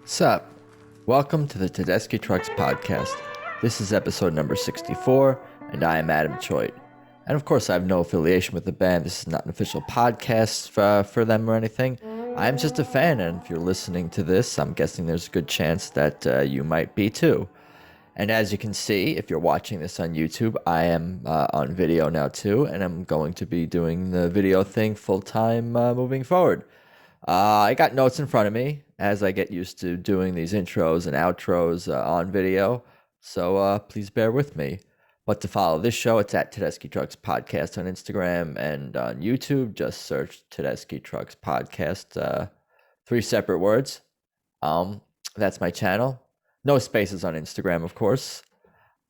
Sup? Welcome to the Tedeschi Trucks podcast. This is episode number 64, and I am Adam Choit. And of course, I have no affiliation with the band. This is not an official podcast for them or anything. I am just a fan, and if you're listening to this, I'm guessing there's a good chance that you might be too. And as you can see, if you're watching this on YouTube, I am on video now too, and I'm going to be doing the video thing full time moving forward. I got notes in front of me as I get used to doing these intros and outros on video, so please bear with me. But to follow this show, it's at Tedeschi Trucks Podcast on Instagram and on YouTube. Just search Tedeschi Trucks Podcast, three separate words. That's my channel. No spaces on Instagram, of course.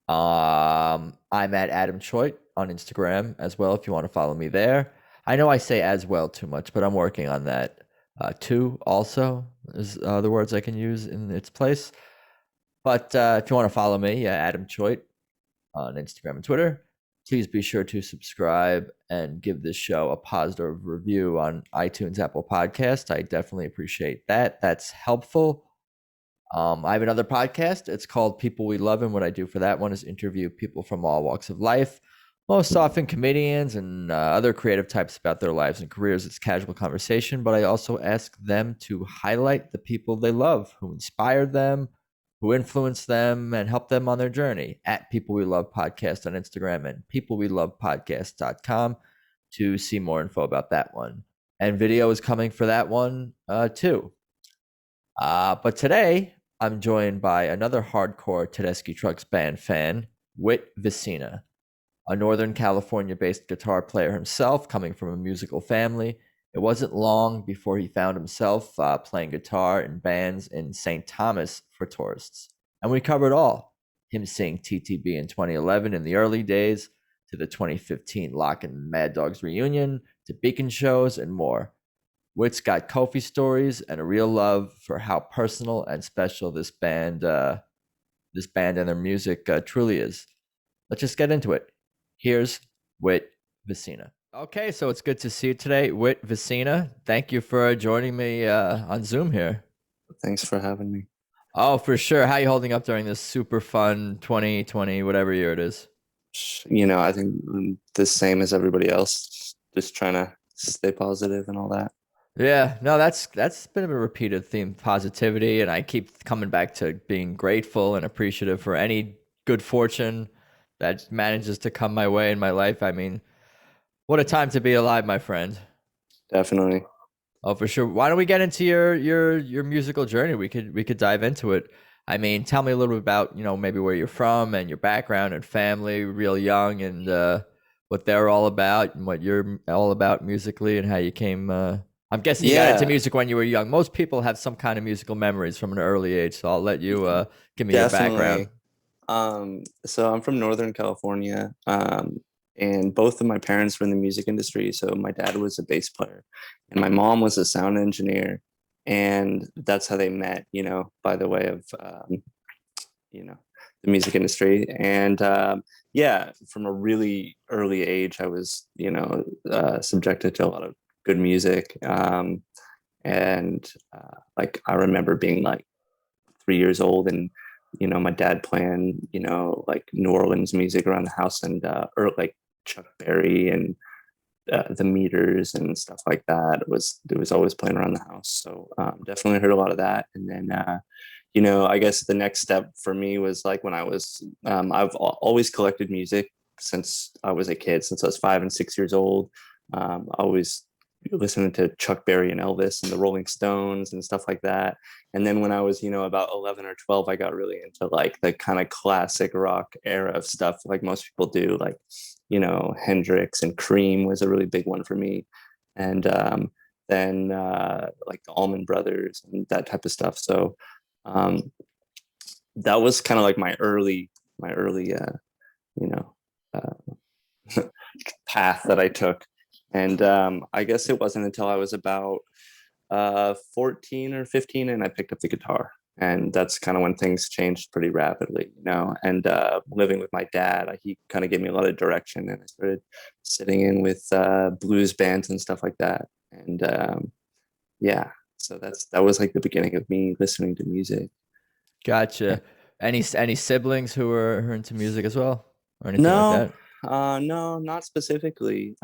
I'm at Adam Choit on Instagram as well if you want to follow me there. I know I say as well too much, but I'm working on that. Two also is the words I can use in its place. But if you want to follow me, Adam Choit on Instagram and Twitter, please be sure to subscribe and give this show a positive review on iTunes, Apple Podcast. I definitely appreciate that. That's helpful. I have another podcast. It's called People We Love, and what I do for that one is interview people from all walks of life, most often comedians and other creative types about their lives and careers. It's casual conversation, but I also ask them to highlight the people they love, who inspired them, who influenced them, and help them on their journey. At People We Love Podcast on Instagram and peoplewelovepodcast.com to see more info about that one. And video is coming for that one too. But today, I'm joined by another hardcore Tedeschi Trucks Band fan, Whitt Vicena, a Northern California-based guitar player himself, coming from a musical family. It wasn't long before he found himself playing guitar in bands in St. Thomas for tourists. And we covered all. Him seeing TTB in 2011 in the early days, to the 2015 Lockn Mad Dogs reunion, to Beacon shows, and more. Whitt's got Kofi stories and a real love for how personal and special this band and their music truly is. Let's just get into it. Here's Whitt Vicena. Okay, so it's good to see you today, Whitt Vicena. Thank you for joining me on Zoom here. Thanks for having me. Oh, for sure. How are you holding up during this super fun 2020, whatever year it is? I think the same as everybody else, just trying to stay positive and all that. Yeah, no, that's been a repeated theme, positivity, and I keep coming back to being grateful and appreciative for any good fortune that manages to come my way in my life. I mean, what a time to be alive, my friend. Definitely. Oh, for sure. Why don't we get into your musical journey? We could dive into it. I mean, tell me a little bit about, maybe where you're from and your background and family, real young, and what they're all about and what you're all about musically and how you came I'm guessing you got into music when you were young. Most people have some kind of musical memories from an early age, so I'll let you give me your background. So I'm from Northern California, and both of my parents were in the music industry. So my dad was a bass player, and my mom was a sound engineer, and that's how they met. By the way of the music industry, and from a really early age, I was subjected to a lot of good music. Like I remember being like 3 years old and, my dad playing, like New Orleans music around the house and, or like Chuck Berry and the Meters and stuff like that. It was always playing around the house. So definitely heard a lot of that. And then, I guess the next step for me was like when I've always collected music since I was a kid, since I was 5 and 6 years old. I always listening to Chuck Berry and Elvis and the Rolling Stones and stuff like that. And then when I was, about 11 or 12, I got really into like the kind of classic rock era of stuff, like most people do, like, Hendrix and Cream was a really big one for me. And then like the Allman Brothers and that type of stuff. So that was kind of like my early, you know, path that I took. And I guess it wasn't until I was about 14 or 15 and I picked up the guitar. And that's kind of when things changed pretty rapidly, and living with my dad, he kind of gave me a lot of direction, and I started sitting in with blues bands and stuff like that. And So that was like the beginning of me listening to music. Gotcha. Any siblings who are into music as well, or anything like No, that? no, not specifically.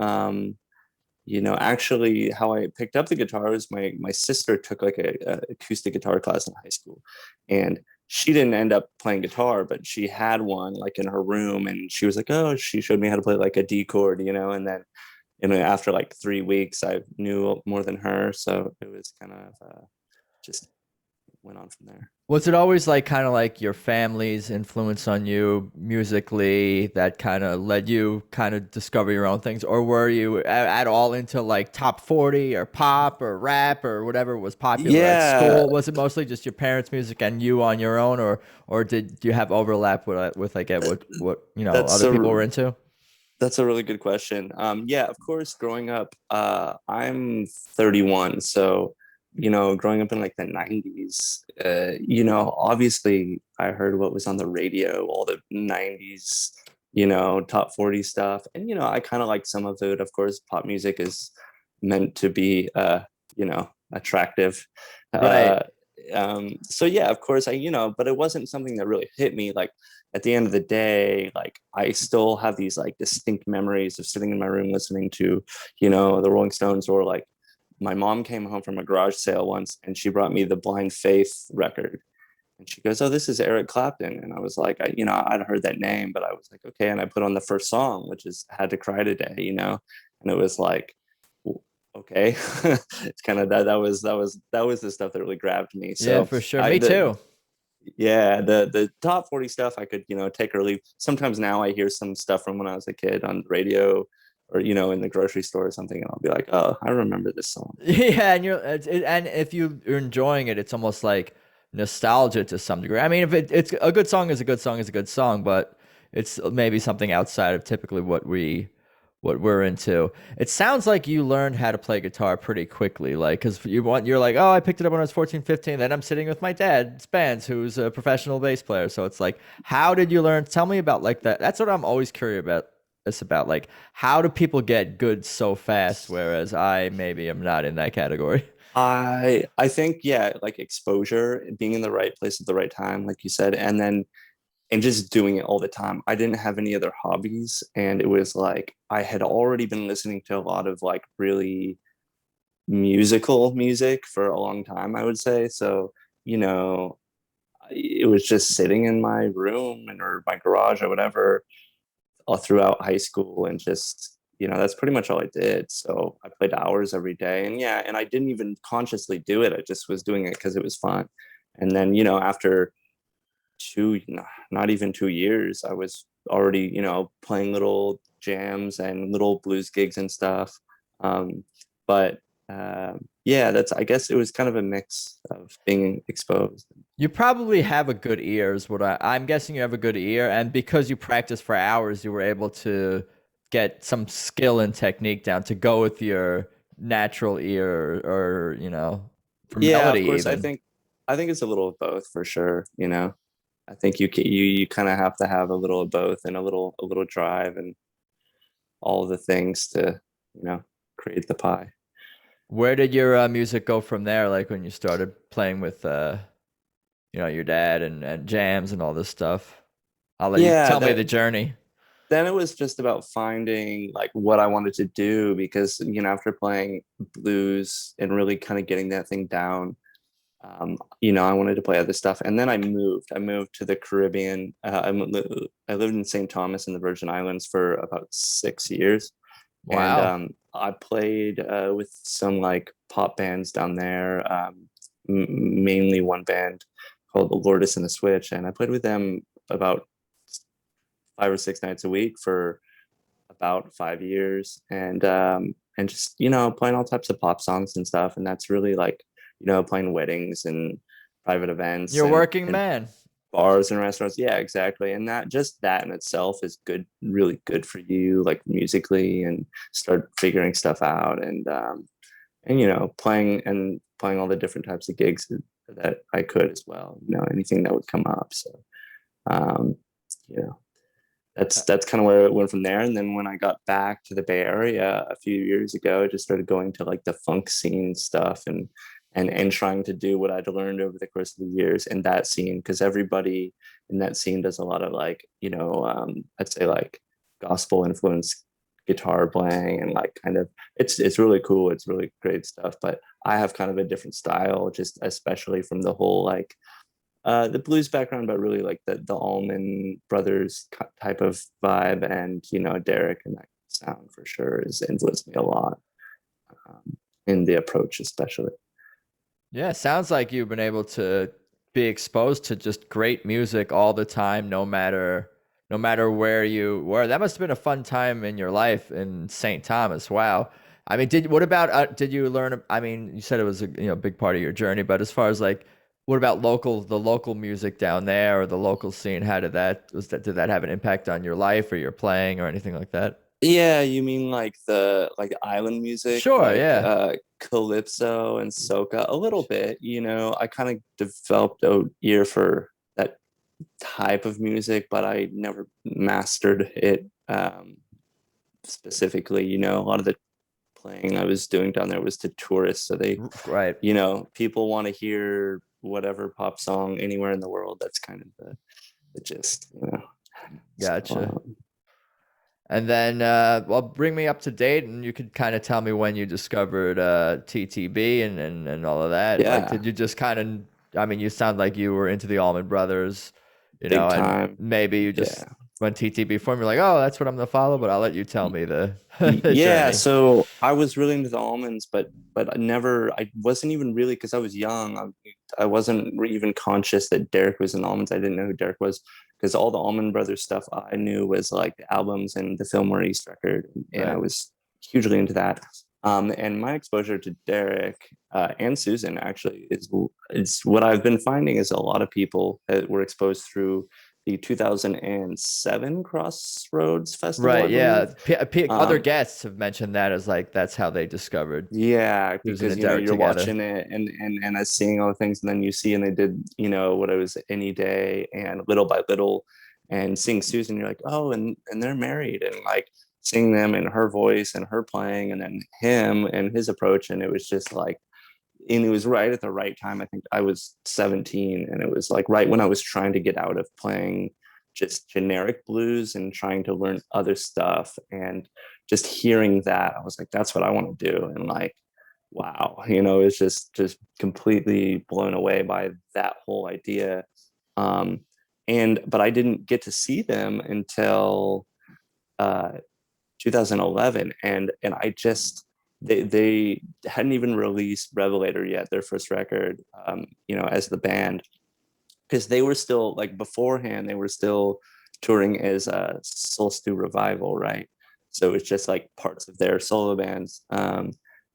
Actually, how I picked up the guitar was my sister took like a acoustic guitar class in high school, and she didn't end up playing guitar, but she had one like in her room, and she was like, oh, she showed me how to play like a D chord, and then after like 3 weeks, I knew more than her, so it was kind of just went on from there. Was it always like kind of like your family's influence on you musically that kind of led you kind of discover your own things, or were you at all into like top 40 or pop or rap or whatever was popular at Yeah, school? Was it mostly just your parents' music and you on your own, or did you have overlap with like what that's other people a were into? That's a really good question. Yeah, of course, growing up, I'm 31. So, growing up in like the 90s, obviously I heard what was on the radio, all the 90s, top 40 stuff. And, I kind of like some of it. Of course, pop music is meant to be, attractive. Right. Uh, so yeah, of course, but it wasn't something that really hit me. Like, at the end of the day, like I still have these like distinct memories of sitting in my room listening to, the Rolling Stones, or like my mom came home from a garage sale once and she brought me the Blind Faith record. And she goes, oh, this is Eric Clapton. And I was like, I'd heard that name, but I was like, okay. And I put on the first song, which is Had to Cry Today, and it was like, okay. It's kind of that was the stuff that really grabbed me. Yeah, So for sure. I, Me the, too. yeah, the top 40 stuff I could, take or leave. Sometimes now I hear some stuff from when I was a kid on the radio, or, in the grocery store or something, and I'll be like, oh, I remember this song. Yeah, and and if you're enjoying it, it's almost like nostalgia to some degree. I mean, if it's a good song is a good song is a good song, but it's maybe something outside of typically what we're into. It sounds like you learned how to play guitar pretty quickly, like because you're like, oh, I picked it up when I was 14, 15. Then I'm sitting with my dad's bands, who's a professional bass player. So it's like, how did you learn? Tell me about like that. That's what I'm always curious about. It's about like how do people get good so fast, whereas I maybe am not in that category. I think, yeah, like exposure, being in the right place at the right time, like you said, and just doing it all the time. I didn't have any other hobbies, and it was like I had already been listening to a lot of like really musical music for a long time, I would say. So, you know, it was just sitting in my room or my garage or whatever all throughout high school, and just, that's pretty much all I did. So I played hours every day, and yeah, and I didn't even consciously do it. I just was doing it because it was fun. And then, after not even 2 years, I was already, playing little jams and little blues gigs and stuff. But yeah, I guess it was kind of a mix of being exposed. You probably have a good ear, is what I'm guessing. You have a good ear, and because you practice for hours, you were able to get some skill and technique down to go with your natural ear, or for Yeah, melody of course. I even. think I think it's a little of both for sure. I think you kind of have to have a little of both, and a little drive, and all of the things to, you know create the pie. Where did your music go from there? Like when you started playing with your dad and jams and all this stuff. I'll let you Yeah, tell me that the journey. then it was just about finding like what I wanted to do, because, after playing blues and really kind of getting that thing down, I wanted to play other stuff. And then I moved to the Caribbean. I lived in St. Thomas in the Virgin Islands for about 6 years. And Wow. I played with some like pop bands down there, mainly one band called the Lourdes and the Switch. And I played with them about 5 or 6 nights a week for about 5 years, and just, playing all types of pop songs and stuff. And that's really like, playing weddings and private events You're a and working man. bars and restaurants. Yeah, exactly. And that in itself is good, really good for you, like musically, and start figuring stuff out, and playing all the different types of gigs that I could as well, anything that would come up. So, um you know that's kind of where it went from there. And then when I got back to the Bay Area a few years ago, I just started going to like the funk scene stuff, and and trying to do what I'd learned over the course of the years in that scene, because everybody in that scene does a lot of like, I'd say like gospel influenced guitar playing, and like kind of it's really cool. It's really great stuff. But I have kind of a different style, just especially from the whole like the blues background, but really like the Allman Brothers type of vibe, and Derek and that sound for sure has influenced me a lot, in the approach, especially. Yeah, sounds like you've been able to be exposed to just great music all the time, no matter where you were. That must have been a fun time in your life in St. Thomas. Wow. I mean, did you learn, I mean, you said it was a big part of your journey, but as far as like what about the local music down there or the local scene? How did that have an impact on your life or your playing or anything like that? Yeah, you mean like the like island music, Sure, like yeah. calypso and soca a little bit. I kind of developed a ear for that type of music, but I never mastered it specifically. A lot of the playing I was doing down there was to tourists, so Right. people want to hear whatever pop song anywhere in the world. That's kind of the gist. So Gotcha. And then, well, bring me up to date, and you could kind of tell me when you discovered TTB and all of that. Like, yeah, did you just kind of? I mean, you sound like you were into the Allman Brothers, big and time. maybe you just Yeah. when TTB formed, you're like, oh, that's what I'm gonna follow. But I'll let you tell me the the Yeah, journey. so I was really into the almonds, but I wasn't even really, because I was young. I wasn't even conscious that Derek was in almonds. I didn't know who Derek was, because all the Allman Brothers stuff I knew was like the albums and the Fillmore East record, and I Right. was hugely into that. And my exposure to Derek and Susan actually is what I've been finding is a lot of people that were exposed through the 2007 Crossroads Festival, I Right. believe. Yeah. Other Um, guests have mentioned that as like that's how they discovered Yeah, Susan because and Derek you're together. watching it and I seeing all the things, and then you see, and they did what it was, Any Day and Little by Little, and seeing Susan, you're like, oh, and they're married, and like seeing them and her voice and her playing, and then him and his approach, and it was just like, and it was right at the right time. I think I was 17, and it was like right when I was trying to get out of playing just generic blues and trying to learn other stuff, and just hearing that, I was like, that's what I want to do. And like, wow, it's just completely blown away by that whole idea. um but I didn't get to see them until uh 2011, and I just they hadn't even released Revelator yet, their first record, as the band, because they were still like, beforehand they were still touring as a Soul Stew Revival, right? So it's just like parts of their solo bands.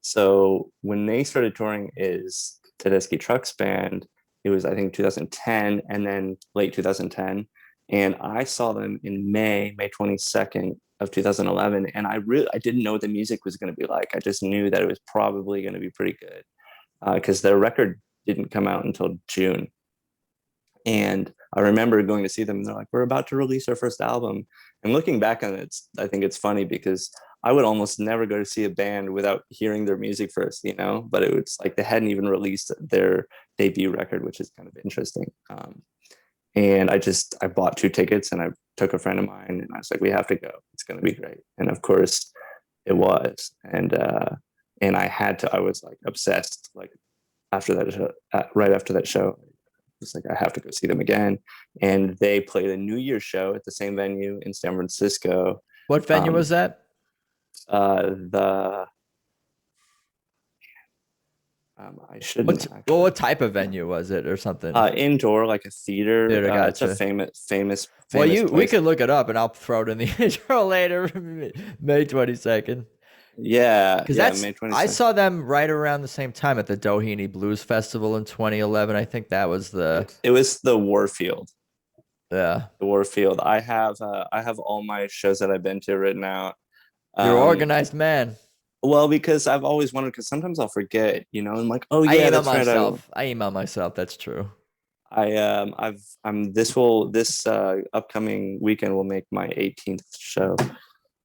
So when they started touring as Tedeschi Trucks Band, it was, I think, 2010, and then late 2010, and I saw them in May 22nd of 2011, and I didn't know what the music was going to be like. I just knew that it was probably going to be pretty good, because their record didn't come out until June. And I remember going to see them, and they're like, we're about to release our first album. And looking back on it, I think it's funny, because I would almost never go to see a band without hearing their music first. But it was like they hadn't even released their debut record, which is kind of interesting. And I bought 2 tickets, and I took a friend of mine, and I was like, we have to go. It's going to be great. And of course it was. And I was like obsessed, like after that show, right after that show, was like, I have to go see them again. And they played a New Year's show at the same venue in San Francisco. What venue Um, was that? the I shouldn't What actually. type of Yeah. venue was it or something? Indoor, like a theater. Dude, I It's a gotcha. Well, famous we place. could look it up and I'll throw it in the intro later, May 22nd. Yeah, Because yeah, that's May I 22nd. saw them right around the same time at the Doheny Blues Festival in 2011. I think that was It was the Warfield. yeah. The Warfield. I have all my shows that I've been to written out. You're an Um, organized man. well, because I've always wondered, because sometimes I'll forget, I'm like, oh I yeah, email that's right. myself. I email myself. That's true. I'm this upcoming weekend will make my 18th show.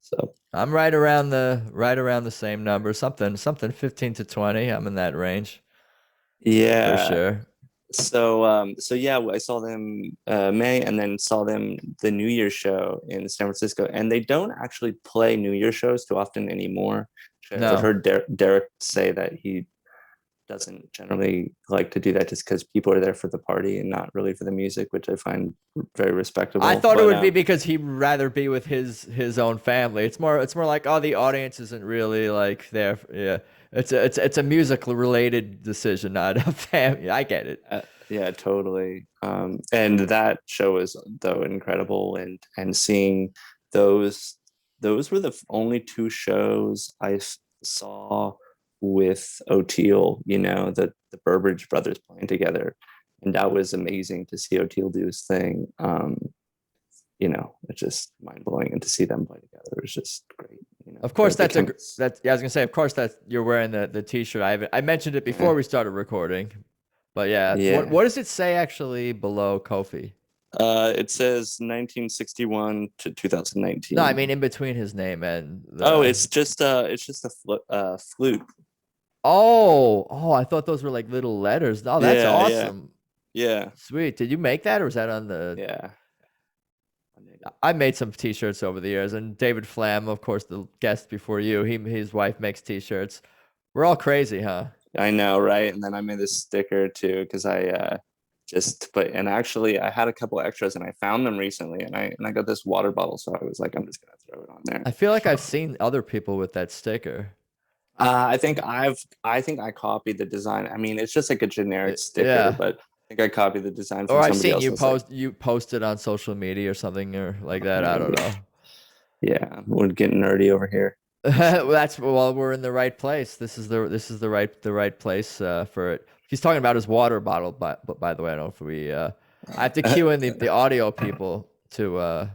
So I'm right around the same number, something 15 to 20. I'm in that range. for Yeah. sure. So yeah, I saw them May, and then saw them the New Year's show in San Francisco, and they don't actually play New Year's shows too often anymore. I've No, heard Derek say that he doesn't generally like to do that just because people are there for the party and not really for the music, which I find very I respectable. thought it But would be because he'd rather be with his own family. It's more like, oh, the audience isn't really like there. Yeah, it's a musical related decision, not a family. I get it. yeah, totally. And that show is though incredible, and seeing those those were the only two shows saw with O'Teal. The Burbridge brothers playing together, and that was amazing to see O'Teal do his thing. It's just mind blowing, and to see them play together was just great. Of course, The that's a chemistry. that yeah. I was gonna say, of course, that you're wearing the T-shirt. I mentioned it before Yeah, we started recording, but yeah, what yeah. what does it say actually below Kofi? It says 1961 to No, I 2019. mean in between his name and Oh, the. it's just a flute. Oh, I thought those were like little letters. Oh, that's Yeah, yeah, awesome. yeah, Sweet. Did you make that or was that on the? yeah. I made some T-shirts over the years, and David Flam, of course, the guest before you, his wife makes T-shirts. We're all crazy, huh? I know, right? And then I made this sticker too because I just put, and actually I had a couple extras and I found them recently, and I got this water bottle, so I was like, I'm just gonna throw it on there. I feel like I've seen other people with that sticker. I think I copied the design. I mean, it's just like a generic sticker, Yeah. but I think I copied the design Or from I've somebody seen else. you I was like, post it on social media or something or like that. I don't maybe, know. yeah, we're getting nerdy over here. Well, we're in the right place. This is the right place for it. He's talking about his water bottle, but by the way, I don't know if I have to cue in the audio people to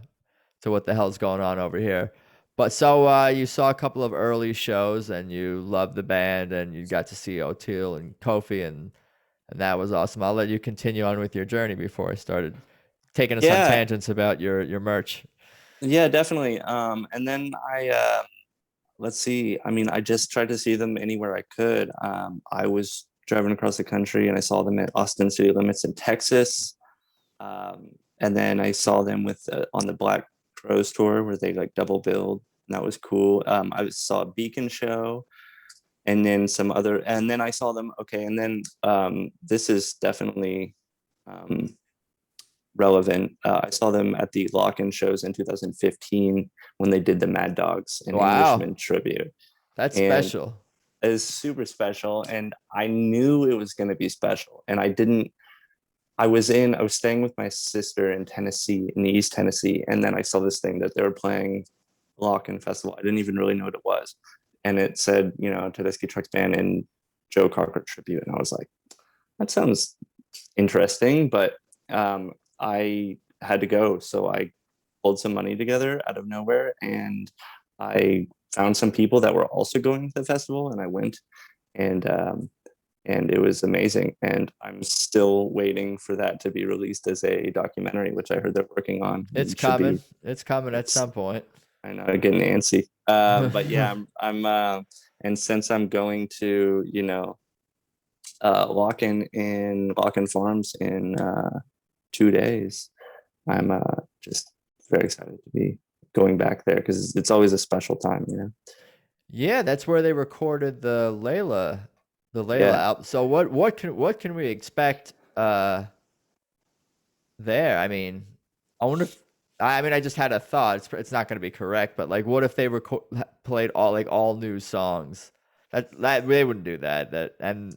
what the hell's going on over here. But so you saw a couple of early shows and you loved the band and you got to see O'Teal and Kofi and that was awesome. I'll let you continue on with your journey before I started taking us on Yeah, tangents about your merch. yeah, definitely. And then let's see. I mean, I just tried to see them anywhere I could. I was driving across the country and I saw them at Austin City Limits in Texas. And then I saw them on the Black Crows tour where they like double billed. And that was cool. I saw a Beacon show, and then some other, and then I saw them. Okay, and then this is definitely um, relevant. I saw them at the Lockn shows in 2015 when they did the Mad Dogs and Wow, Englishman tribute, that's and special. it is super special. And I knew it was going to be special, and I didn't. I was staying with my sister in Tennessee, in East Tennessee, and then I saw this thing that they were playing Lockn Festival. I didn't even really know what it was, and it said, Tedeschi Trucks Band and Joe Cocker tribute, and I was like, that sounds interesting, but I had to go, so I pulled some money together out of nowhere, and I found some people that were also going to the festival, and I went, and it was amazing. And I'm still waiting for that to be released as a documentary, which I heard they're working on. It's It should coming. be. It's coming at It's some point. I know I'm getting antsy, but yeah, and since I'm going to Lock-in Farms in 2 days. I'm just very excited to be going back there because it's always a special time. Yeah, that's where they recorded the Layla Yeah, album. So what can we expect there? I mean, I just had a thought. It's not going to be correct, but like what if they played all new songs? That they wouldn't do that. And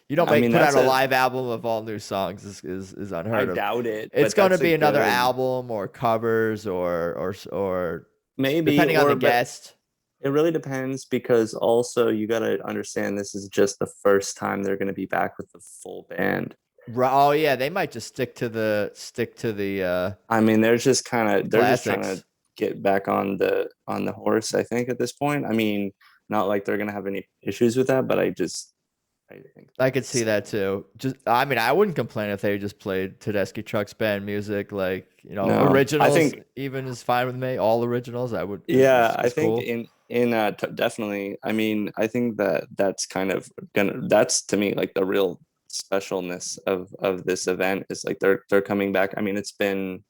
you don't I make mean put out that's a a live album of all new songs is I unheard of. doubt it, It's but going to that's a be another good album or covers or maybe, depending on the but guest. it really depends because also you got to understand this is just the first time they're going to be back with the full band. Oh yeah, they might just stick to the I mean, they're just trying to classics. get back on the horse, I think, at this point. I mean, not like they're going to have any issues with that, but I think I could see that's that too. I wouldn't complain if they just played Tedeschi Trucks Band music, like no. I originals. think Even is fine with me. All originals, I would Yeah, I is think cool. in definitely. I mean, I think that's kind of gonna that's to me like the real specialness of this event is like they're coming back. I mean, it's been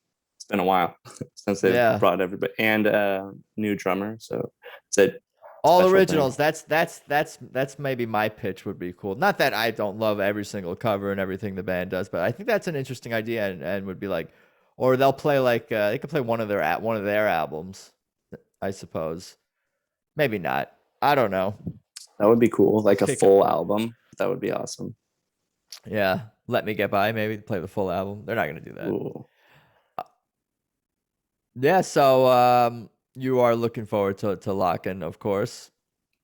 a while since they've Yeah. brought everybody and new drummer. So it's a All special thing. originals. That's maybe my pitch would be cool. Not that I don't love every single cover and everything the band does, but I think that's an interesting idea and would be like, or they'll play like they could play one of their albums, I suppose. Maybe not. I don't know. That would be cool. Like a Pick, full album. That would be awesome. yeah. Let Me Get By. Maybe play the full album. They're not gonna do that. Ooh. Yeah. So you are looking forward to Lockn, of course.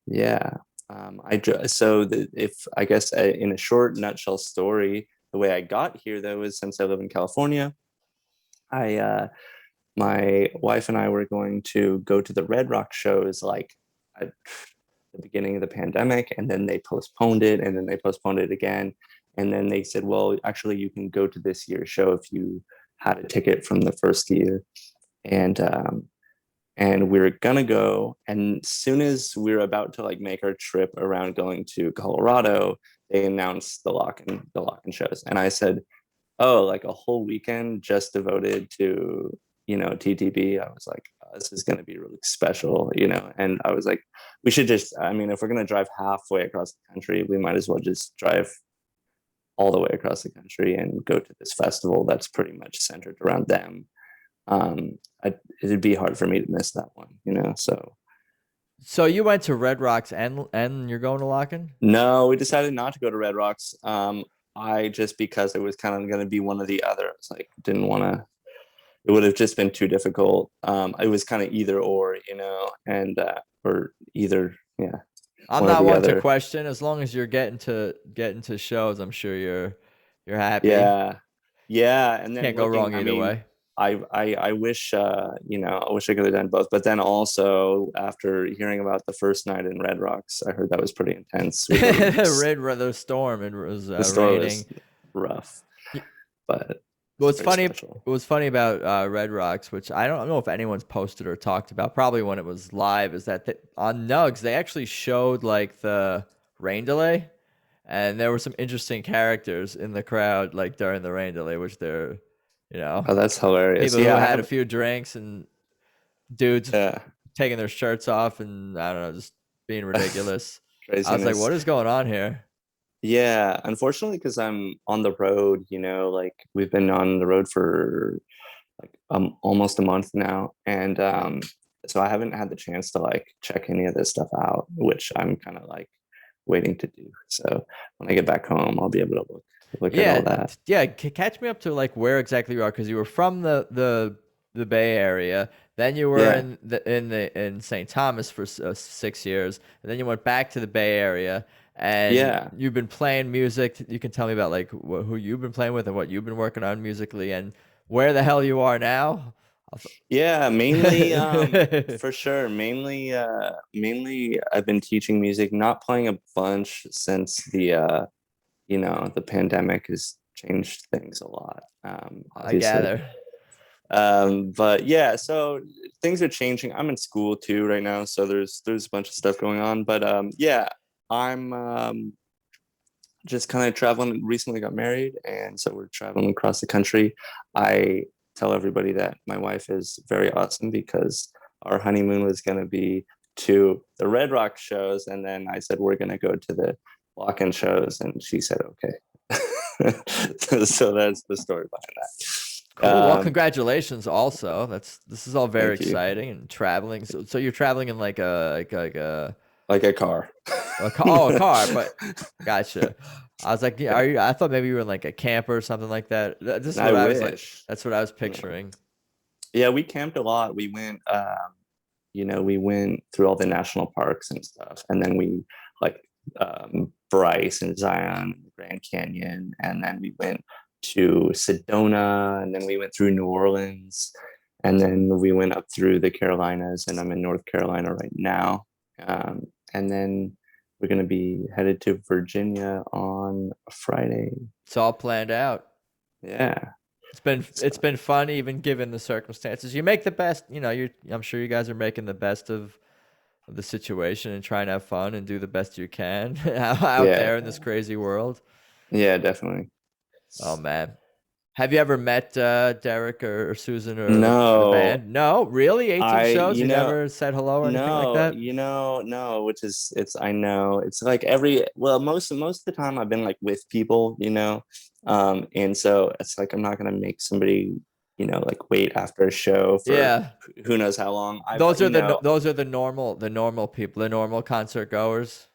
Yeah. If I guess in a short nutshell story, the way I got here though is since I live in California, I my wife and I were going to go to the Red Rock shows like at the beginning of the pandemic, and then they postponed it, and then they postponed it again, and then they said, well, actually, you can go to this year's show if you had a ticket from the first year, and we were gonna go, and as soon as we were about to like make our trip around going to Colorado, they announced the Lockn shows, and I said, oh, like a whole weekend just devoted to TTB. I was like, oh, this is going to be really special, and I was like, we should just, I mean, if we're going to drive halfway across the country, we might as well just drive all the way across the country and go to this festival that's pretty much centered around them. It'd be hard for me to miss that one, So you went to Red Rocks and you're going to Lockn? no, we decided not to go to Red Rocks. I just, because it was kind of going to be one or the other. It's like, didn't want to, it would have just been too difficult. It was kind of either or, and or either, yeah. I'm one or not the one to other. question. As long as you're getting to shows, I'm sure you're happy. Yeah, yeah. And then Can't go wrong I either mean, way. I wish, I wish I could have done both. But then also, after hearing about the first night in Red Rocks, I heard that was pretty intense. The storm, it was The store raining. was rough, but What's very funny? special. What's funny about Red Rocks, which I don't know if anyone's posted or talked about, probably when it was live, is that on Nugs they actually showed like the rain delay, and there were some interesting characters in the crowd like during the rain delay, which they're, you know, Oh, that's hilarious. people who Yeah, I had a have. few drinks and dudes Yeah, taking their shirts off and I don't know, just being ridiculous. I was like, craziness. what is going on here? Yeah, unfortunately, because I'm on the road, like we've been on the road for like almost a month now, and so I haven't had the chance to like check any of this stuff out, which I'm kind of like waiting to do. So when I get back home, I'll be able to look at all Yeah, that. yeah. Catch me up to like where exactly you are, because you were from the Bay Area, then you were Yeah, in St. Thomas for 6 years, and then you went back to the Bay Area, and yeah, you've been playing music. You can tell me about like who you've been playing with and what you've been working on musically, and where the hell you are now. yeah. Mainly, for sure. Mainly, I've been teaching music, not playing a bunch since the pandemic has changed things a lot, I obviously. gather. But yeah, so things are changing. I'm in school too right now, so there's a bunch of stuff going on. But yeah, I'm just kind of traveling. Recently got married, and so we're traveling across the country. I tell everybody that my wife is very awesome because our honeymoon was going to be to the Red Rock shows, and then I said we're going to go to the Lockn shows, and she said okay. So that's the story behind that. Cool. Well, congratulations. Also, this is all very Thank you. exciting and traveling. So you're traveling in like a Like a car. a car, but gotcha. I was like, yeah, are you? I thought maybe you were in like a camper or something like that. This is I what I was like. wish. That's what I was No. picturing. Yeah, we camped a lot. We went through all the national parks and stuff, and then we like Bryce and Zion, and the Grand Canyon, and then we went to Sedona, and then we went through New Orleans, and then we went up through the Carolinas, and I'm in North Carolina right now, and then we're going to be headed to Virginia on Friday. It's all planned out. Yeah. It's been fun, even given the circumstances. You make the best. You know, I'm sure you guys are making the best of the situation and trying to have fun and do the best you can out Yeah. there in this crazy world. Yeah, definitely. Oh man. Have you ever met Derek or Susan or the No, band? No, really? 18 I, shows? You never said hello or anything like that? no, which is, I know it's like well, most of the time I've been like with people, and so it's like I'm not gonna make somebody, like wait after a show for Yeah. who knows how long. Those are the normal people, the normal concert goers.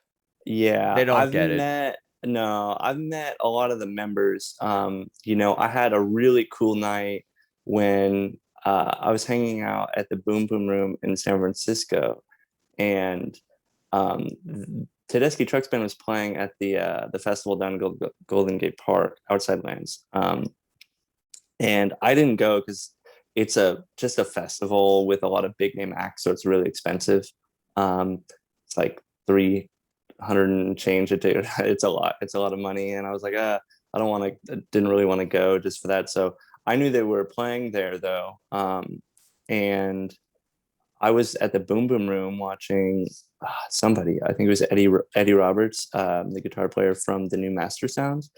Yeah, They don't get it. I've met a lot of the members. I had a really cool night when I was hanging out at the Boom Boom Room in San Francisco, and um, Tedeschi Trucks Band was playing at the festival down in Golden Gate Park, Outside Lands. And I didn't go because it's just a festival with a lot of big name acts, so it's really expensive. It's like 300 and change a ticket. It's a lot. It's a lot of money, and I was like, I don't want to. Didn't really want to go just for that. So I knew they were playing there though, and I was at the Boom Boom Room watching somebody. I think it was Eddie Roberts, the guitar player from the new Master Sounds,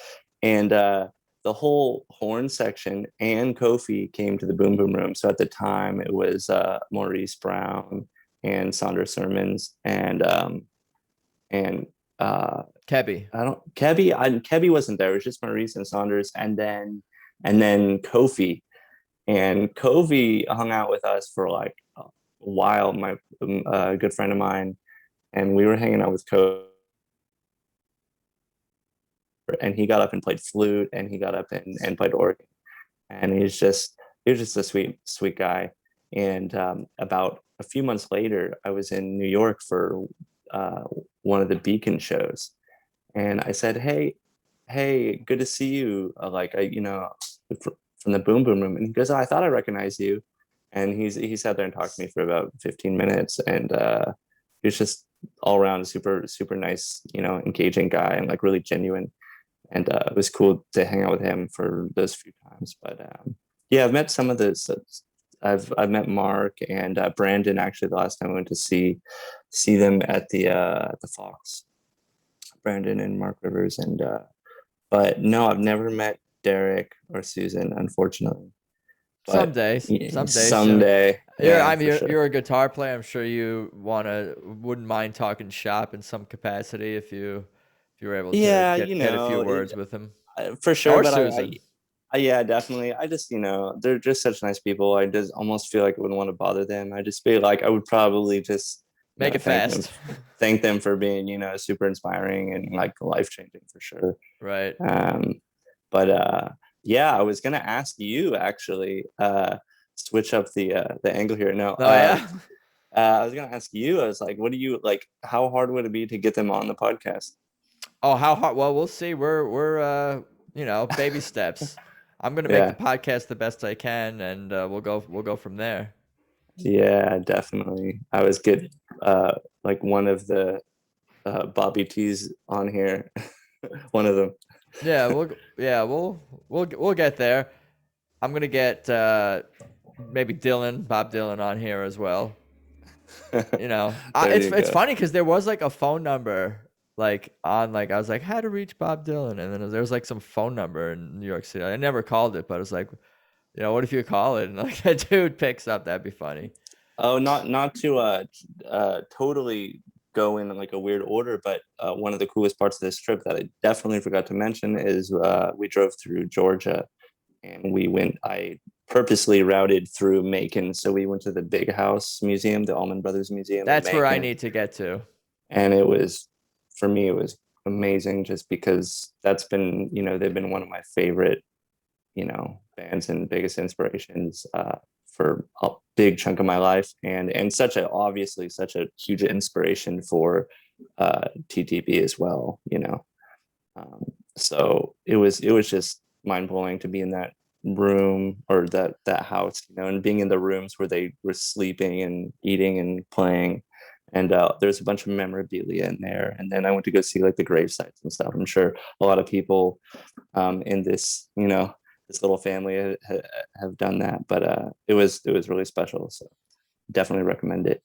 and the whole horn section and Kofi came to the Boom Boom Room. So at the time, it was Maurice Brown and Sandra Sermons and Kebby. I don't Kebby wasn't there. It was just Maurice and Saunders, and then Kofi, and Kofi hung out with us for like a while. My good friend of mine, and we were hanging out with Kofi, and he got up and played flute, and he got up and played organ, and he was just a sweet guy. And about a few months later, I was in New York for uh, one of the Beacon shows, and I said, hey, good to see you. From the Boom Boom Room, and he goes, oh, I thought I recognized you, and he sat there and talked to me for about 15 minutes, and he was just all around super nice, engaging guy, and like really genuine, and it was cool to hang out with him for those few times. But yeah, I've met some of the. I've met Mark and Brandon actually the last time I went to see them at the Fox. Brandon and Mark Rivers, and but no, I've never met Derek or Susan, unfortunately. But Someday soon. someday, You're yeah, I mean for sure. you're a guitar player. I'm sure you wouldn't mind talking shop in some capacity if you were able to Yeah, get a few words with him. for sure. Or But Susan. yeah, definitely. I just, they're just such nice people. I just almost feel like I wouldn't want to bother them. I just feel like I would probably just, Make it fast. thank them for being, super inspiring and like life changing for sure. Right. Um, but yeah, I was gonna ask you actually, switch up the angle here. No, Oh yeah. I was gonna ask you. I was like, what do you like? How hard would it be to get them on the podcast? Oh, how hard? Well, we'll see. We're baby steps. I'm gonna make the Yeah, podcast the best I can, and we'll go from there. yeah, definitely. I was good. Like one of the Bobby T's on here, one of them. We'll get there. I'm gonna get maybe Bob Dylan on here as well. There It's you go. funny because there was like a phone number like on like I was like how to reach Bob Dylan, and then there was like some phone number in New York City. I never called it, but it's like what if you call it and like a dude picks up? That'd be funny. Oh, not to totally go in like a weird order, but one of the coolest parts of this trip that I definitely forgot to mention is we drove through Georgia, and I purposely routed through Macon, so we went to the Big House Museum, the Allman Brothers Museum in That's where I Macon, need to get to. and for me it was amazing just because they've been one of my favorite bands and biggest inspirations for a big chunk of my life, and obviously such a huge inspiration for TTB as well. So it was just mind blowing to be in that room or that house, and being in the rooms where they were sleeping and eating and playing. And there's a bunch of memorabilia in there. And then I went to go see like the grave sites and stuff. I'm sure a lot of people in this little family have done that, but it was really special. So definitely recommend it.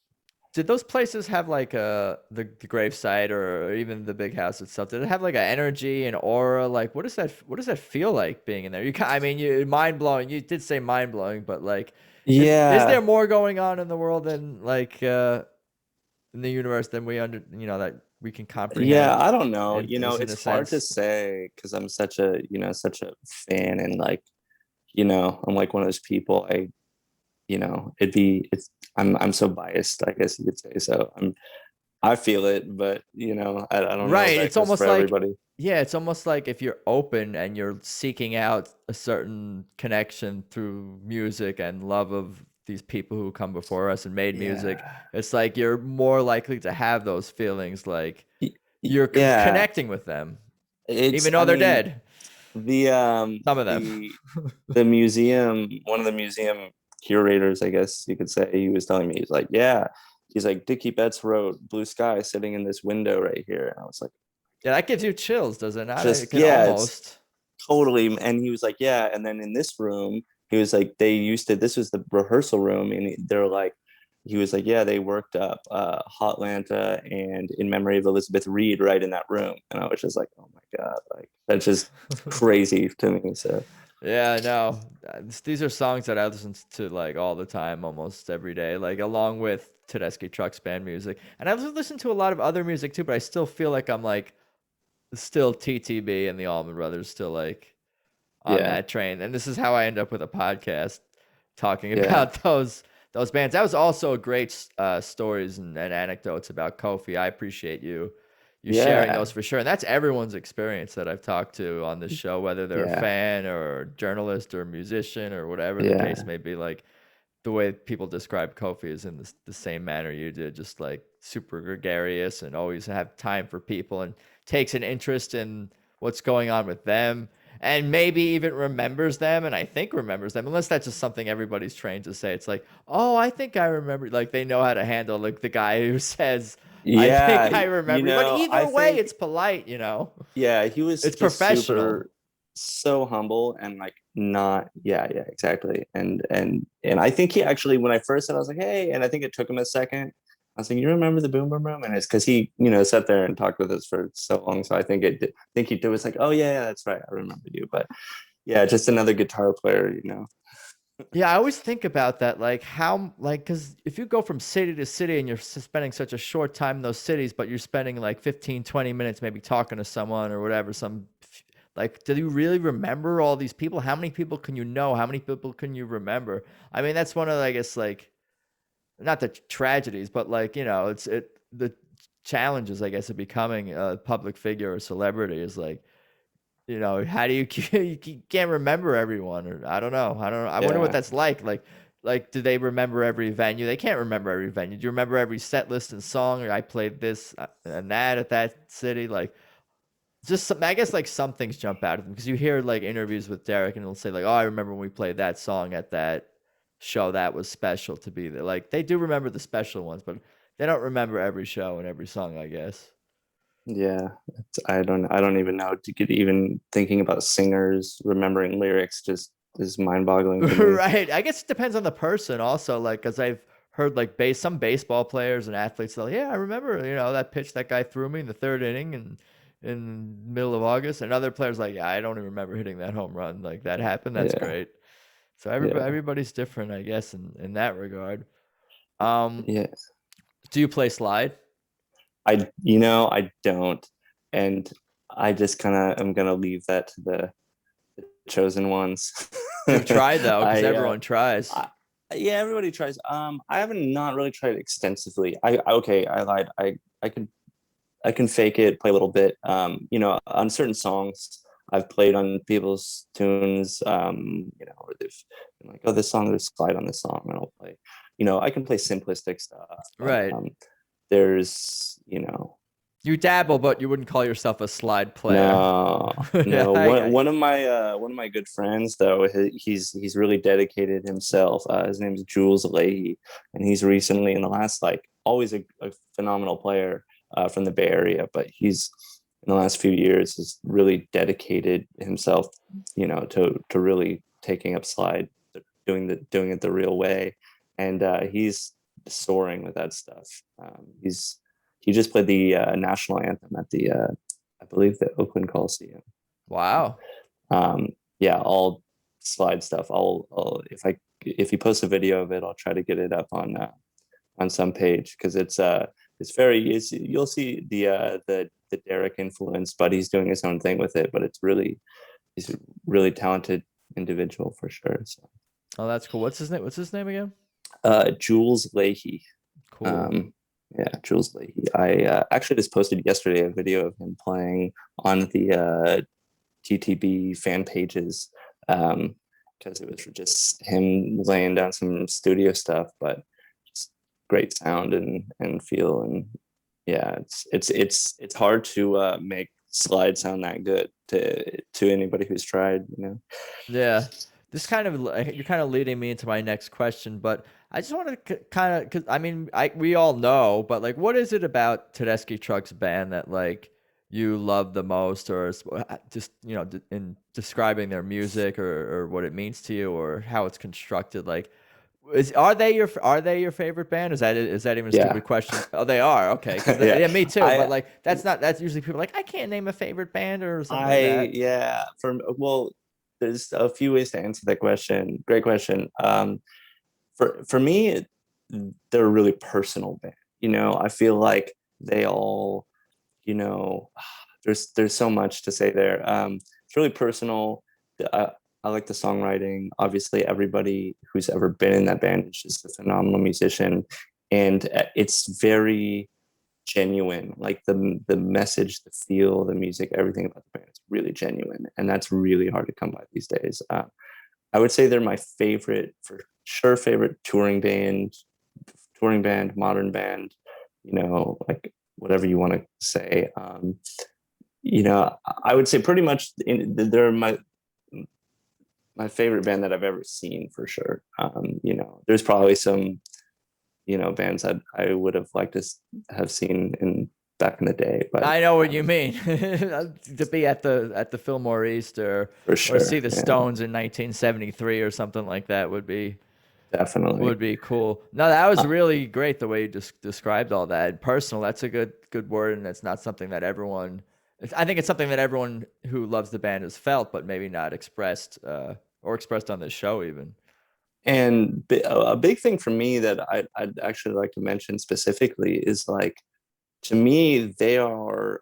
Did those places have like the gravesite or even the big house itself? Did it have like an energy and aura? Like, what does that feel like being in there? I mean, you mind blowing. You did say mind blowing, but like, is there Yeah, more going on in the world than like in the universe than that we can yeah, comprehend? I don't know. And in It's a hard to sense, say because I'm such a fan, and like, I'm like one of those people. I'm so biased, I guess you could say. So I feel it, but I don't know if right? that It's goes for almost like everybody. yeah, it's almost like if you're open and you're seeking out a certain connection through music and love of these people who come before us and made music, Yeah. it's like you're more likely to have those feelings like you're Yeah. connecting with them, It's even though I they're mean, dead. the Some of them. the museum, one of the museum curators, I guess you could say, he was telling me, he's like, Dickie Betts wrote Blue Sky sitting in this window right here. And I was like, Yeah, that gives you chills, does it not? It just can yeah, it's almost. totally. And he was like, yeah. And then in this room, he was like, this was the rehearsal room. And they're like, he was like, yeah, they worked up Hotlanta and In Memory of Elizabeth Reed right in that room. And I was just like, oh my God, like that's just crazy to me. So Yeah, no. These are songs that I listen to like all the time, almost every day, like along with Tedeschi Trucks Band music. And I listen to a lot of other music too, but I still feel like I'm like still TTB and the Allman Brothers, still like on yeah, that train. And this is how I end up with a podcast talking yeah, about those bands. That was also great stories and anecdotes about Kofi. I appreciate you sharing yeah, those for sure. And that's everyone's experience that I've talked to on this show, whether they're a yeah, fan or journalist or musician or whatever the case yeah, may be. Like the way people describe Kofi is in the same manner you did, just like super gregarious and always have time for people and takes an interest in what's going on with them and maybe even remembers them. And I think remembers them, unless that's just something everybody's trained to say. It's like, oh, I think I remember. Like they know how to handle like the guy who says, I yeah. think I remember. But I either way, think it's polite. yeah, he was It's just professional. so humble and like not, yeah, exactly. And I think he actually, when I first said, I was like, hey, and I think it took him a second. I was like, you remember the Boom Boom Room? And it's because he, sat there and talked with us for so long. So I think he was like, oh yeah, that's right, I remember you. But yeah, just another guitar player. Yeah, I always think about that, like how, like, because if you go from city to city and you're spending such a short time in those cities, but you're spending like 15, 20 minutes maybe talking to someone or whatever, like, do you really remember all these people? How many people can you know? How many people can you remember? I mean, that's one of, I guess, like, not the tragedies, but like, the challenges, I guess, of becoming a public figure or celebrity is like, how do you you can't remember everyone, or I don't know. I wonder what Yeah, that's like. Like, do they remember every venue? They can't remember every venue. Do you remember every set list and song? Or I played this and that at that city. Like, just some, I guess like some things jump out of them because you hear like interviews with Derek and he'll say like, "Oh, I remember when we played that song at that show. That was special to be there." Like they do remember the special ones, but they don't remember every show and every song, I guess. yeah. I don't even know, to get even thinking about singers remembering lyrics just is mind-boggling to me. Right. I guess it depends on the person also, like, because I've heard like some baseball players and athletes say, yeah, I remember, that pitch that guy threw me in the third inning and in middle of August. And other players like, yeah, I don't even remember hitting that home run. Like that happened. That's Yeah, great. So yeah, everybody's different, I guess, in that regard. Um, yeah. do you play slide? I don't, and I just kind of am gonna leave that to the chosen ones. You've tried though, because I, everyone tries. I, yeah, everybody tries. I haven't not really tried it extensively. Okay, I lied. I can fake it, play a little bit. On certain songs I've played on people's tunes. Where they've been like, oh, this song, there's slide on this song, and I'll play. I can play simplistic stuff, but Right. there's You dabble, but you wouldn't call yourself a slide player. no, Yeah, no. One of my good friends though, he's really dedicated himself. His name's Jules Leahy, and he's recently, in the last, like, always a phenomenal player from the Bay Area, but he's, in the last few years, has really dedicated himself, to really taking up slide, doing it the real way, and he's soaring with that stuff. He just played the national anthem at the I believe the Oakland Coliseum. Wow. Um, yeah, all slide stuff. I'll if you post a video of it, I'll try to get it up on some page, because you'll see the Derek influence, but he's doing his own thing with it. But he's a really talented individual for sure. So Oh, that's cool. What's his name? What's his name again? Jules Leahy. Cool. Um, yeah, Jules Leahy. I actually just posted yesterday a video of him playing on the TTB fan pages, because it was just him laying down some studio stuff, but just great sound and feel. And yeah, it's hard to make slide sound that good to anybody who's tried, you know. Yeah. This kind of you're kind of leading me into my next question, but I just want to kind of, because I mean, we all know, but like, what is it about Tedeschi Trucks Band that like you love the most, or just in describing their music, or what it means to you, or how it's constructed? Like, are they your favorite band? Is that even a Yeah. stupid question? Oh, they are. Okay, because Yeah. yeah, me too. But I like, that's usually people like, I can't name a favorite band or something like I that. yeah, well, there's a few ways to answer that question. Great question. For me, they're a really personal band. I feel like they all, you know, there's so much to say there. It's really personal. I like the songwriting. Obviously, everybody who's ever been in that band is just a phenomenal musician, and it's very genuine. Like the message, the feel, the music, everything about the band is really genuine, and that's really hard to come by these days. I would say they're my favorite, for sure, favorite touring band, modern band. Like whatever you want to say. I would say pretty much they're my favorite band that I've ever seen for sure. There's probably some bands that I would have liked to have seen in back in the day, but I know what you mean. To be at the Fillmore East, for or sure, see the yeah, Stones in 1973 or something like that definitely. would be cool. No, that was Uh, really great the way you just described all that. Personal, that's a good word, and it's not something that everyone. I think it's something that everyone who loves the band has felt, but maybe not expressed, or expressed on this show even. and a big thing for me that I'd actually like to mention specifically is, like, to me, they are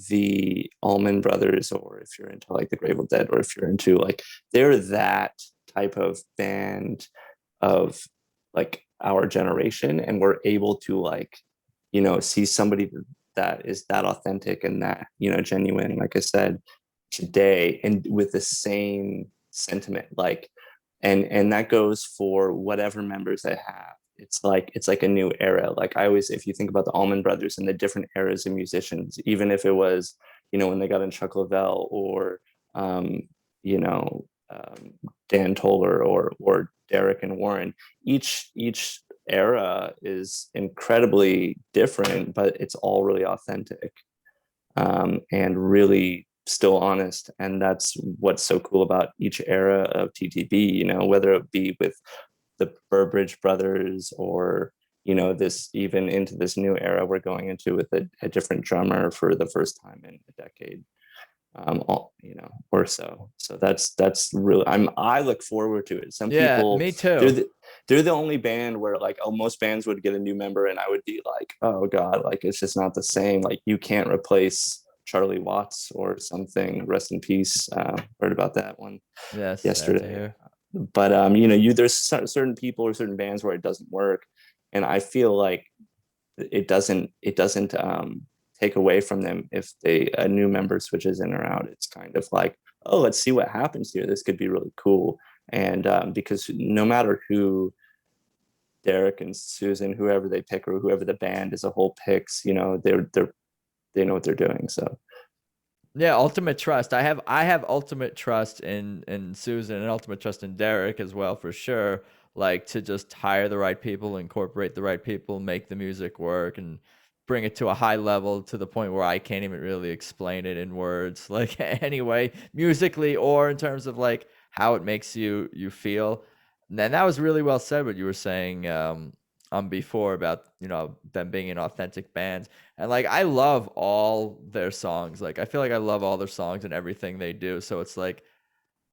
the Allman Brothers, or if you're into like the Grateful Dead, or if you're into like, they're that type of band of like our generation, and we're able to, like, see somebody that is that authentic and that, genuine, like I said, today, and with the same sentiment, like, and that goes for whatever members they have. It's like a new era. Like, I always, if you think about the Allman Brothers and the different eras of musicians, even if it was, when they got in Chuck Leavell, or um, you know Dan Toller, or Derek and Warren, each era is incredibly different, but it's all really authentic, and really still honest. And that's what's so cool about each era of TTB, whether it be with the Burbridge brothers, or, this, even into this new era we're going into with a different drummer for the first time in a decade, or so. So that's really, I look forward to it. Some Yeah, people, me they're too. the, they're the only band where, like, most bands would get a new member and I would be like, oh god, like, it's just not the same. Like, you can't replace Charlie Watts or something. Rest in peace. Heard about that one Yes, sad to yesterday. hear. But there's certain people or certain bands where it doesn't work, and I feel like it doesn't take away from them if a new member switches in or out. It's kind of like, oh, let's see what happens here. This could be really cool. And because no matter who Derek and Susan, whoever they pick, or whoever the band as a whole picks, they know what they're doing. So Yeah, ultimate trust. I have ultimate trust in Susan, and ultimate trust in Derek as well, for sure. Like, to just hire the right people, incorporate the right people, make the music work, and bring it to a high level, to the point where I can't even really explain it in words. Like, anyway, musically, or in terms of like how it makes you feel. And that was really well said, what you were saying. before about, you know, them being an authentic band. And like I love all their songs. Like I feel like I love all their songs and everything they do. So it's like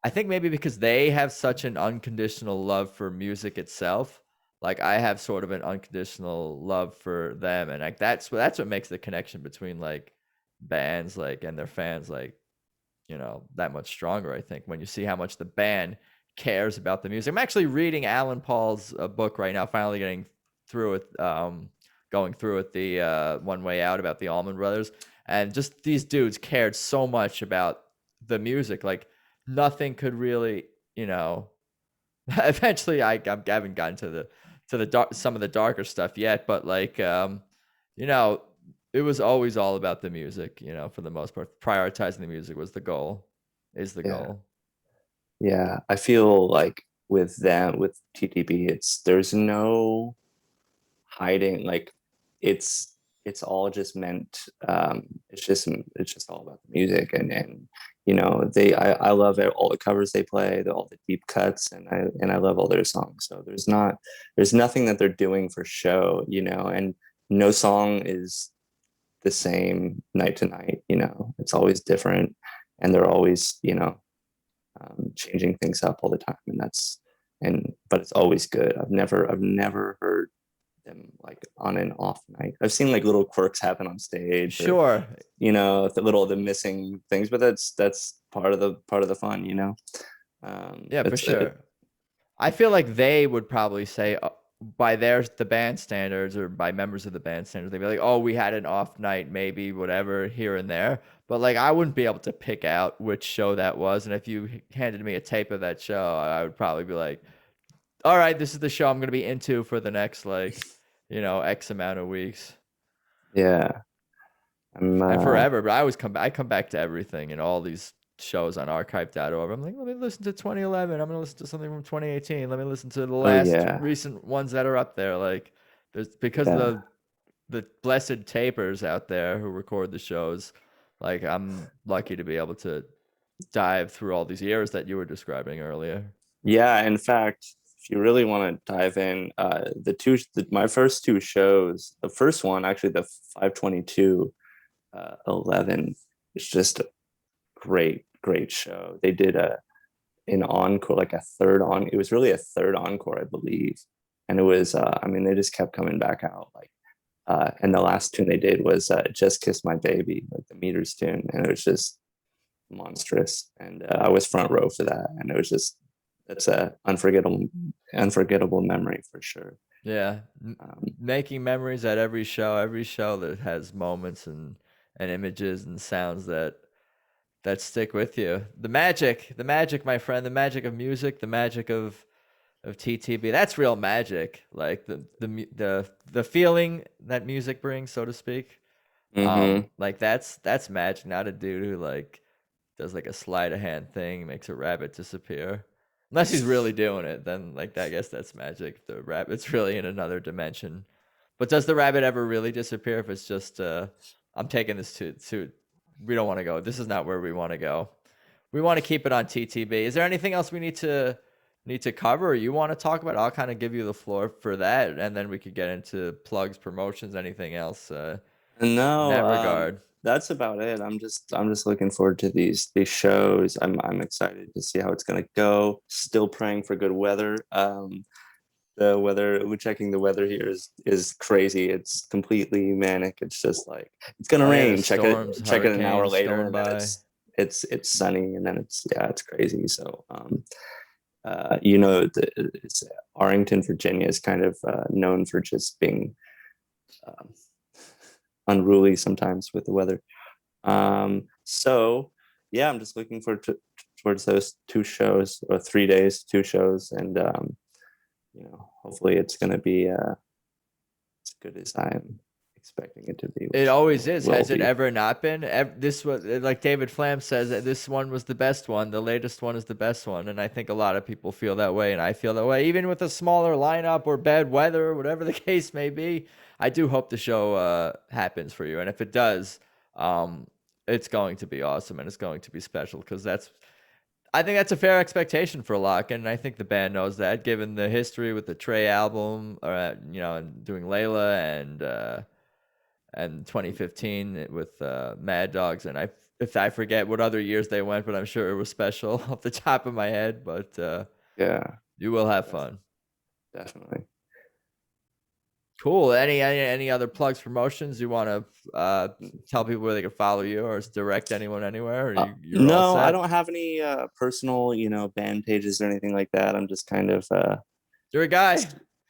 I think maybe because they have such an unconditional love for music itself, like I have sort of an unconditional love for them, and like that's what makes the connection between like bands like and their fans like, you know, that much stronger. I think when you see how much the band cares about the music. I'm actually reading Alan Paul's book right now, finally getting through it, going through it, the One Way Out, about the Allman Brothers, and just these dudes cared so much about the music. Like nothing could really, you know. Eventually, I haven't gotten to the dark, some of the darker stuff yet, but like, you know, it was always all about the music, you know, for the most part. Prioritizing the music was the goal, is the Yeah. goal. Yeah. I feel like with them, with TTB, there's no hiding. Like it's all just meant, it's just all about the music. And you know, I love all the covers they play, all the deep cuts, and I love all their songs. So there's nothing that they're doing for show, you know. And no song is the same night to night, you know. It's always different, and they're always, you know, changing things up all the time. And that's and but it's always good. I've never heard them like on an off night. I've seen like little quirks happen on stage, or Sure. you know, the missing things, but that's part of the fun, you know. Yeah, for It's sure. I feel like they would probably say, by the band standards, or by members of the band standards, they'd be like, "Oh, we had an off night, maybe whatever here and there." But like, I wouldn't be able to pick out which show that was. And if you handed me a tape of that show, I would probably be like, "All right, this is the show I'm going to be into for the next, like, you know, X amount of weeks yeah. I'm and forever." But I come back to everything and all these shows on archive.org. I'm like, let me listen to 2011. I'm going to listen to something from 2018. Let me listen to the oh last yeah, recent ones that are up there. Like, there's, because yeah. the blessed tapers out there who record the shows. Like, I'm lucky to be able to dive through all these years that you were describing earlier. Yeah, in fact, if you really want to dive in, my first two shows, the first one, actually the 522 11, is just a great show. They did an encore, like a third on. It was really a third encore, I believe, and it was. I mean, they just kept coming back out. Like, and the last tune they did was "Just Kiss My Baby," like the Meters tune, and it was just monstrous. And I was front row for that, and it was just it's a unforgettable memory for sure. Yeah, Um, making memories at every show that has moments and images and sounds that stick with you. The magic, my friend, the magic of music, the magic of TTB. That's real magic. Like the feeling that music brings, so to speak. mhm. Like that's magic. Not a dude who like does like a sleight of hand thing, makes a rabbit disappear. Unless he's really doing it, then like I guess that's magic. The rabbit's really in another dimension. But does the rabbit ever really disappear if it's just I'm taking this to we don't want to go. This is not where we want to go. We want to keep it on TTB. Is there anything else we need to cover or you want to talk about? I'll kind of give you the floor for that, and then we could get into plugs, promotions, anything else in No, that regard. that's about it. I'm just looking forward to these shows. I'm excited to see how it's gonna go. Still praying for good weather. The weather, we're checking the weather here is crazy. It's completely manic. It's just like it's gonna Oh yeah, rain. there's storms, Check it an hour hurricanes later, going and then by. it's sunny, and then it's yeah, it's crazy. So you know, it's Arlington, Virginia is kind of known for just being um, unruly sometimes with the weather. So yeah, I'm just looking forward towards those two shows, or 3 days, two shows, and you know, hopefully it's going to be as good as I'm expecting it to be, It which always is. will Has it be. ever not been? This was like David Flam says that this one was the best one. The latest one is the best one, and I think a lot of people feel that way, and I feel that way. Even with a smaller lineup or bad weather, or whatever the case may be, I do hope the show happens for you, and if it does, um, it's going to be awesome and it's going to be special because I think that's a fair expectation for Lockn, and I think the band knows that, given the history with the Trey album, or and doing Layla and 2015 with Mad Dogs, and if I forget what other years they went, but I'm sure it was special off the top of my head. But Yeah, you will have fun. definitely. Cool. Any other plugs, promotions you want to tell people where they can follow you, or direct anyone anywhere? Or you're all No, set? I don't have any personal, band pages or anything like that. I'm just kind of You're a guy.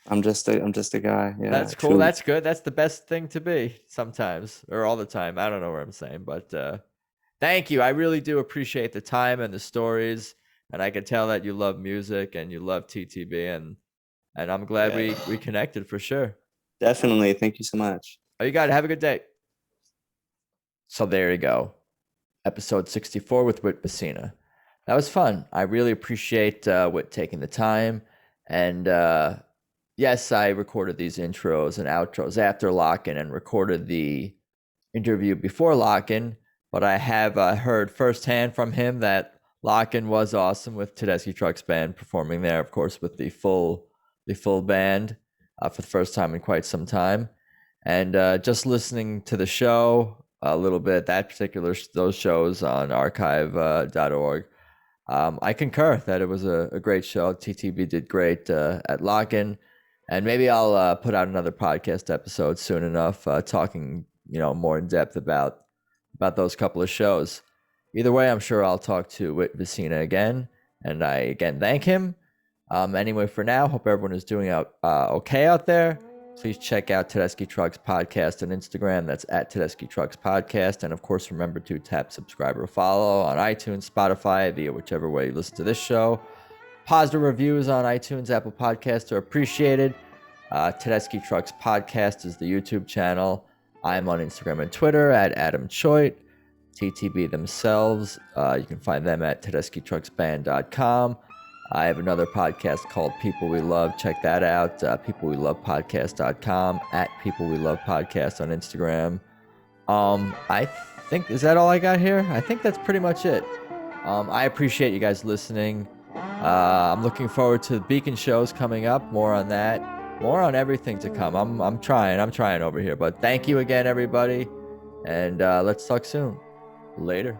I'm just a guy. Yeah, That's cool. truly. That's good. That's the best thing to be sometimes, or all the time. I don't know what I'm saying, but thank you. I really do appreciate the time and the stories, and I can tell that you love music and you love TTB, and I'm glad Yeah, we connected for sure. definitely. Thank you so much. Oh, you got it. Have a good day. So there you go. Episode 64 with Whitt Vicena. That was fun. I really appreciate Whit taking the time. And yes, I recorded these intros and outros after Lockn and recorded the interview before Lockn, but I have heard firsthand from him that Lockn was awesome with Tedeschi Trucks Band performing there, of course, with the full band for the first time in quite some time. And just listening to the show a little bit, those shows on archive.org, I concur that it was a great show. TTB did great at Lockn, and maybe I'll put out another podcast episode soon enough, talking more in depth about those couple of shows. Either way, I'm sure I'll talk to Whitt Vicena again, and I again thank him. Anyway, for now, hope everyone is doing okay out there. Please check out Tedeschi Trucks Podcast on Instagram. That's at Tedeschi Trucks Podcast. And of course, remember to tap subscribe or follow on iTunes, Spotify, via whichever way you listen to this show. Positive reviews on iTunes, Apple Podcasts are appreciated. Tedeschi Trucks Podcast is the YouTube channel. I'm on Instagram and Twitter at Adam Choit. TTB themselves, you can find them at TedeschiTrucksBand.com. I have another podcast called People We Love. Check that out. PeopleWeLovePodcast.com, at People We Love Podcast on Instagram. I think, is that all I got here? I think that's pretty much it. I appreciate you guys listening. I'm looking forward to the Beacon shows coming up. More on that. More on everything to come. I'm trying over here. But thank you again, everybody. And let's talk soon. Later.